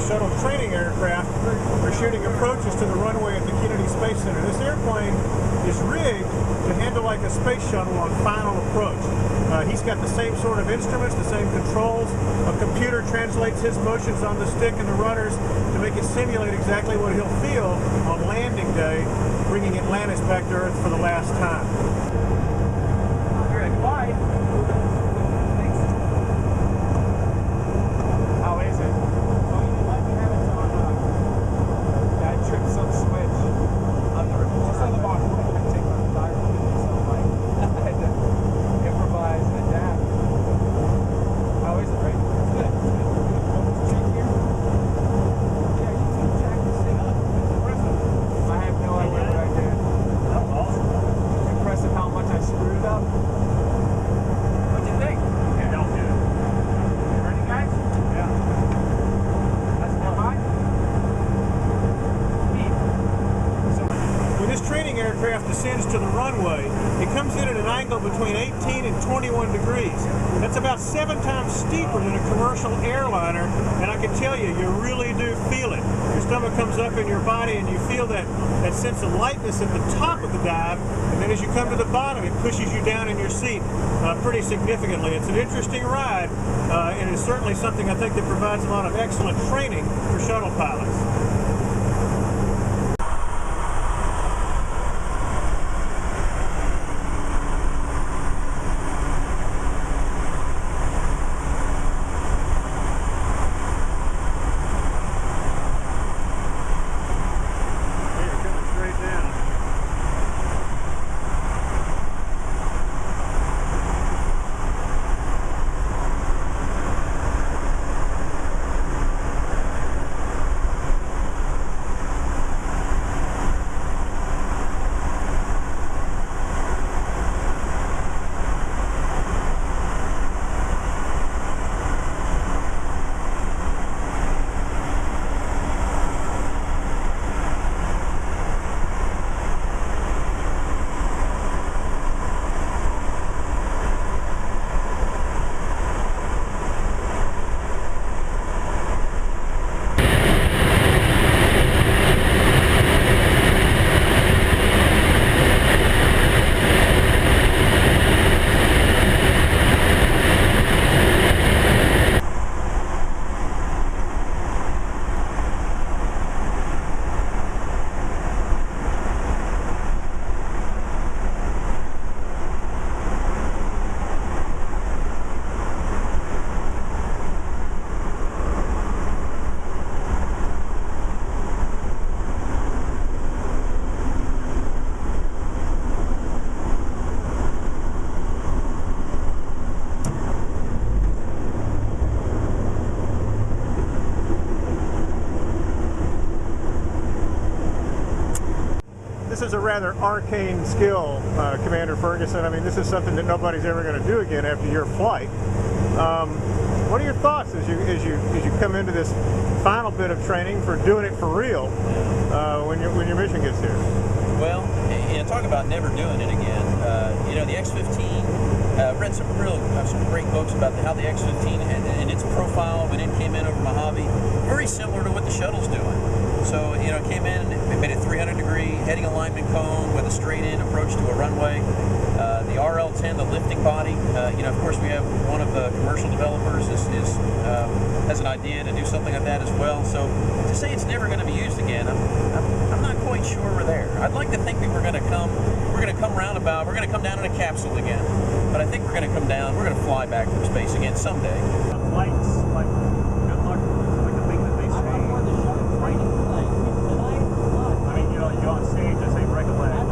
shuttle training aircraft are shooting approaches to the runway at the Kennedy Space Center. This airplane is rigged to handle like a space shuttle on final approach. He's got the same sort of instruments, the same controls. A computer translates his motions on the stick and the rudders to make it simulate exactly what he'll feel on landing day, bringing Atlantis back to Earth for the last time. Good. Why? How is it? Well, you might have it on that trip some switch on the recorder. Just on the box. I can take my diver with me, so like I had to improvise and adapt. How is it, right? It's good. It's good. Focus check here. Yeah, you can jack this thing up. It's impressive. I have no idea what I did. That was awesome. Impressive how much I screwed up. What'd you think? Yeah, don't do it. You ready, guys? Yeah. That's more high. Neat. So, When this training aircraft descends to the runway, it comes in at an angle between 18 and 21 degrees. That's about 7 times steeper than a commercial airliner, and I can tell you, you really do feel it. Your stomach comes up in your body and you feel that sense of lightness at the top of the dive, and then as you come to the bottom, it pushes you down in your seat pretty significantly. It's an interesting ride, and it's certainly something I think that provides a lot of excellent training for shuttle pilots. This is a rather arcane skill, Commander Ferguson. I mean, this is something that nobody's ever going to do again after your flight. What are your thoughts as you come into this final bit of training for doing it for real when your mission gets here? Well, talk about never doing it again. The X-15. Read some great books about how the X-15 and its profile when it came in over Mojave, very similar to what the shuttle's doing. So, it came in, it made a 300-degree heading alignment cone with a straight-in approach to a runway. The RL-10, the lifting body, of course we have one of the commercial developers has an idea to do something like that as well. So, to say it's never going to be used again, I'm not quite sure we're there. I'd like to think that we're going to come roundabout, we're going to come down in a capsule again. But I think we're going to come down, we're going to fly back from space again someday. Flights, like, good luck, like the thing that they say. I mean, you go on stage and say break a leg.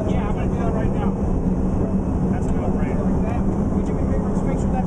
Yeah, I'm going to do that right now. That's a no-brainer. Would you be able to make sure that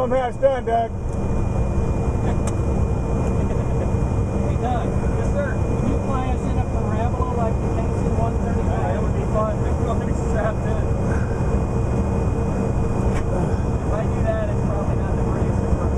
Show them how it's done, Doug. Hey, Doug. Yes, sir. Can you fly us in a parabola like the KC-135? That would be fun. We're going to be strapped in. If I do that, it's probably not the prettiest approach.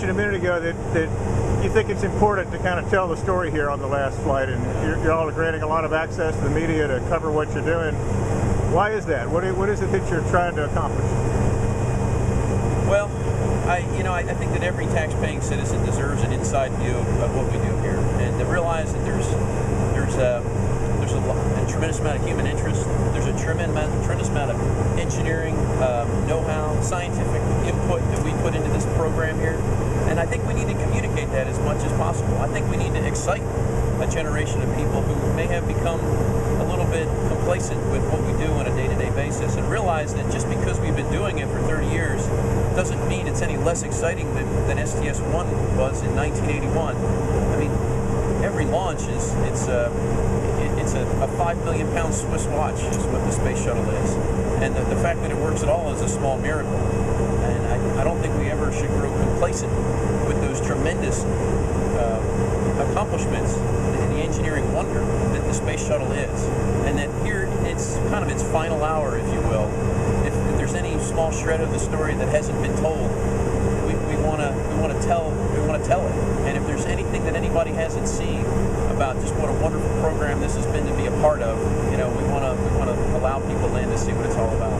A minute ago that you think it's important to kind of tell the story here on the last flight, and you're all granting a lot of access to the media to cover what you're doing. Why is that? What is it that you're trying to accomplish? Well, I think that every tax-paying citizen deserves an inside view of what we do here, and to realize that there's a tremendous amount of human interest. There's a tremendous amount of engineering, know-how, scientific input that we put into this program here, and I think we need to communicate that as much as possible. I think we need to excite a generation of people who may have become a little bit complacent with what we do on a day-to-day basis, and realize that just because we've been doing it for 30 years doesn't mean it's any less exciting than STS-1 was in 1981. I mean, every launch it's a 5 million pound Swiss watch is what the space shuttle is, and the fact that it works at all is a small miracle. And I don't think we ever should grow complacent with those tremendous accomplishments and the engineering wonder that the space shuttle is, and that here it's kind of its final hour, if you will. If there's any small shred of the story that hasn't been told, we want to tell it. And if there's anything that anybody hasn't seen about just what a wonderful program this has been to be a part of, we want to allow people in to see what it's all about.